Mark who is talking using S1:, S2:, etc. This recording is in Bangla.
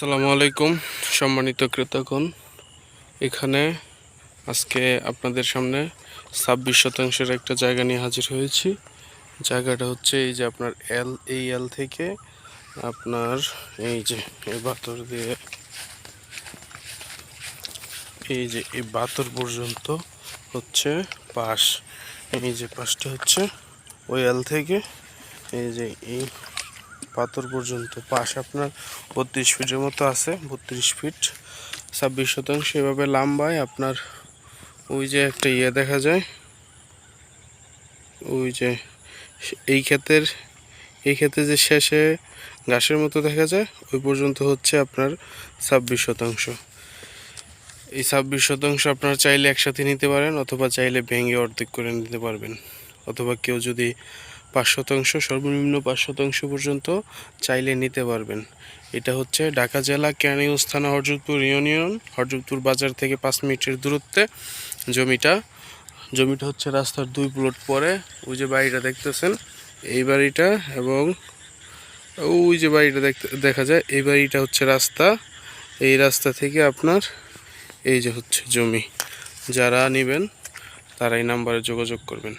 S1: আসসালামু আলাইকুম সম্মানিত ক্রেতাগণ। এখানে আজকে আপনাদের সামনে 26 শতাংশের একটা জায়গা নিয়ে হাজির হয়েছি। জায়গাটা হচ্ছে এই যে আপনার এল থেকে আপনার এই যে এই বাতর দিয়ে এই যে এই বাতর পর্যন্ত হচ্ছে পাশ। এই যে পাশটা হচ্ছে ওই এল থেকে এই যে এই পাথর পর্যন্ত পাশ আপনার 32 ফিটের মতো আছে, 32 ফিট 26 শতাংশ। এভাবে লম্বায় আপনার ওই যে একটা দেখা যায়, ওই যে এই ক্ষেতের যে শেষে ঘাসের মতো দেখা যায় ওই পর্যন্ত হচ্ছে আপনার 26 শতাংশ। এই 26 শতাংশ আপনারা চাইলে একসাথে নিতে পারেন, অথবা চাইলে ভেঙে অর্ধেক করে নিতে পারবেন, অথবা কেউ যদি 5 শতাংশ, সর্বনিম্ন 5 শতাংশ পর্যন্ত চাইলে নিতে পারবেন। এটা হচ্ছে ঢাকা জেলা কেরানীগঞ্জ থানা হরজতপুর ইউনিয়ন, হরজতপুর বাজার থেকে 5 মিনিটের দূরত্বে জমিটা হচ্ছে রাস্তার 2 প্লট পরে। ওই যে বাড়িটা দেখতেছেন এই বাড়িটা, এবং ওই যে বাড়িটা দেখা যায় এই বাড়িটা হচ্ছে রাস্তা। এই রাস্তা থেকে আপনার এই যে হচ্ছে জমি। যারা নেবেন তারা এই নাম্বারে যোগাযোগ করবেন।